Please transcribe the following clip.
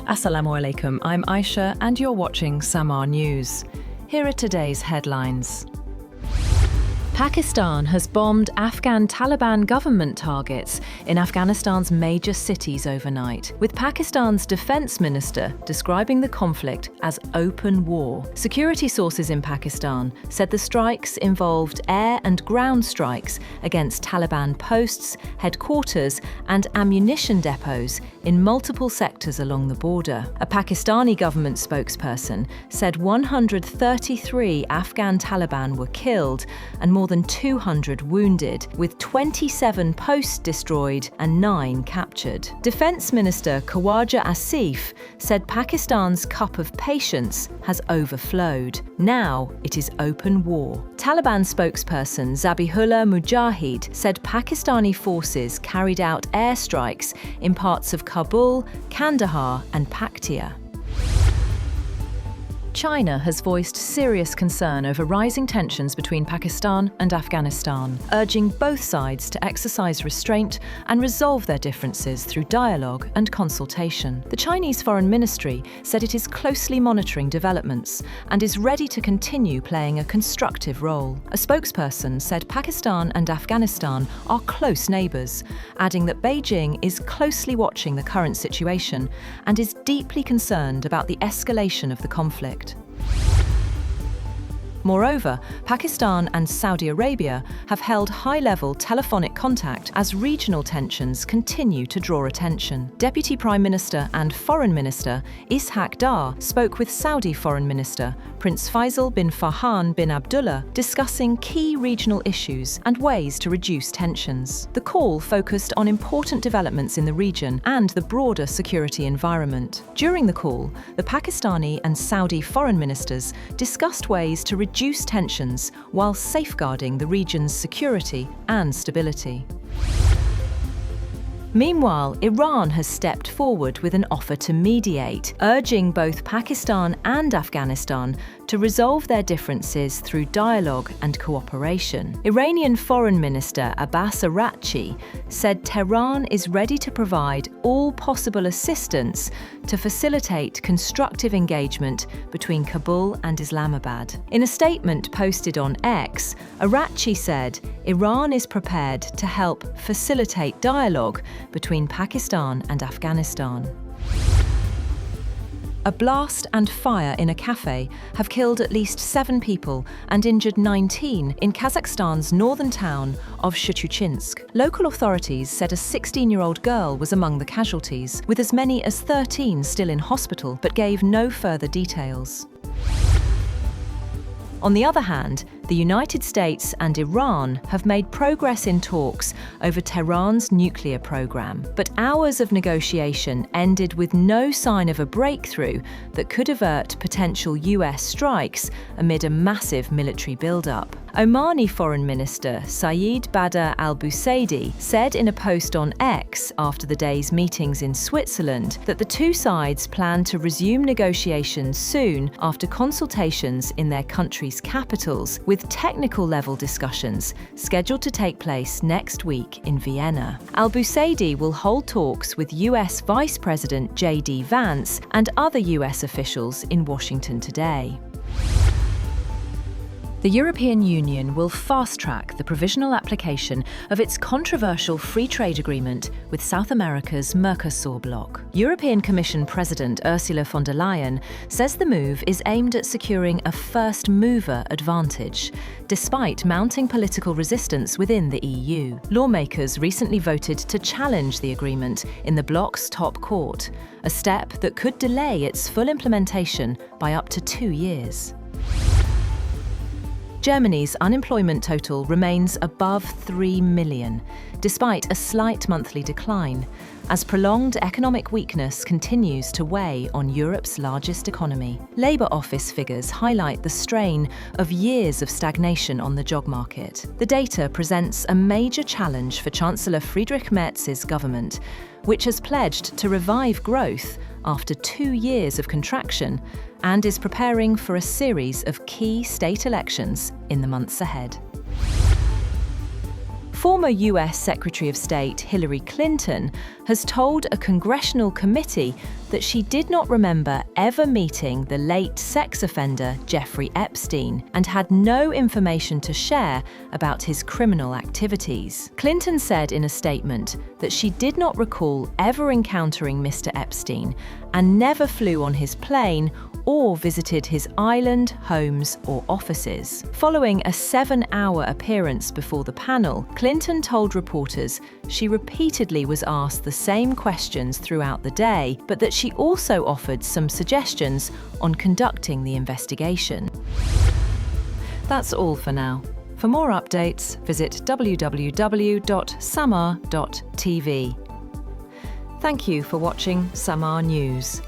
Assalamu alaikum, I'm Aisha and you're watching Samaa News. Here are today's headlines. Pakistan has bombed Afghan Taliban government targets in Afghanistan's major cities overnight, with Pakistan's Defence Minister describing the conflict as open war. Security sources in Pakistan said the strikes involved air and ground strikes against Taliban posts, headquarters and ammunition depots in multiple sectors along the border. A Pakistani government spokesperson said 133 Afghan Taliban were killed and more than 200 wounded, with 27 posts destroyed and 9 captured. Defence Minister Khawaja Asif said Pakistan's cup of patience has overflowed. Now it is open war. Taliban spokesperson Zabihullah Mujahid said Pakistani forces carried out airstrikes in parts of Kabul, Kandahar and Paktia. China has voiced serious concern over rising tensions between Pakistan and Afghanistan, urging both sides to exercise restraint and resolve their differences through dialogue and consultation. The Chinese Foreign Ministry said it is closely monitoring developments and is ready to continue playing a constructive role. A spokesperson said Pakistan and Afghanistan are close neighbours, adding that Beijing is closely watching the current situation and is deeply concerned about the escalation of the conflict. Moreover, Pakistan and Saudi Arabia have held high-level telephonic contact as regional tensions continue to draw attention. Deputy Prime Minister and Foreign Minister Ishaq spoke with Saudi Foreign Minister Prince Faisal bin Farhan bin Abdullah, discussing key regional issues and ways to reduce tensions. The call focused on important developments in the region and the broader security environment. During the call, the Pakistani and Saudi foreign ministers discussed ways to reduce tensions while safeguarding the region's security and stability. Meanwhile, Iran has stepped forward with an offer to mediate, urging both Pakistan and Afghanistan to resolve their differences through dialogue and cooperation. Iranian Foreign Minister Abbas Araghchi said Tehran is ready to provide all possible assistance to facilitate constructive engagement between Kabul and Islamabad. In a statement posted on X, Araghchi said Iran is prepared to help facilitate dialogue between Pakistan and Afghanistan. A blast and fire in a cafe have killed at least 7 people and injured 19 in Kazakhstan's northern town of Shchuchinsk. Local authorities said a 16-year-old girl was among the casualties, with as many as 13 still in hospital, but gave no further details. On the other hand, the United States and Iran have made progress in talks over Tehran's nuclear program, but hours of negotiation ended with no sign of a breakthrough that could avert potential US strikes amid a massive military buildup. Omani Foreign Minister Saeed Badr al-Busaidi said in a post on X after the day's meetings in Switzerland that the two sides plan to resume negotiations soon after consultations in their countries' capitals, with technical-level discussions scheduled to take place next week in Vienna. Al-Busaidi will hold talks with US Vice President J.D. Vance and other US officials in Washington today. The European Union will fast-track the provisional application of its controversial free trade agreement with South America's Mercosur bloc. European Commission President Ursula von der Leyen says the move is aimed at securing a first-mover advantage, despite mounting political resistance within the EU. Lawmakers recently voted to challenge the agreement in the bloc's top court, a step that could delay its full implementation by up to 2 years. Germany's unemployment total remains above 3 million, despite a slight monthly decline, as prolonged economic weakness continues to weigh on Europe's largest economy. Labour Office figures highlight the strain of years of stagnation on the job market. The data presents a major challenge for Chancellor Friedrich Merz's government, which has pledged to revive growth after 2 years of contraction and is preparing for a series of key state elections in the months ahead. Former US Secretary of State Hillary Clinton has told a congressional committee that she did not remember ever meeting the late sex offender Jeffrey Epstein and had no information to share about his criminal activities. Clinton said in a statement that she did not recall ever encountering Mr. Epstein and never flew on his plane or visited his island, homes, or offices. Following a 7-hour appearance before the panel, Clinton told reporters she repeatedly was asked the same questions throughout the day, but that she also offered some suggestions on conducting the investigation. That's all for now. For more updates, visit www.samaa.tv. Thank you for watching Samaa News.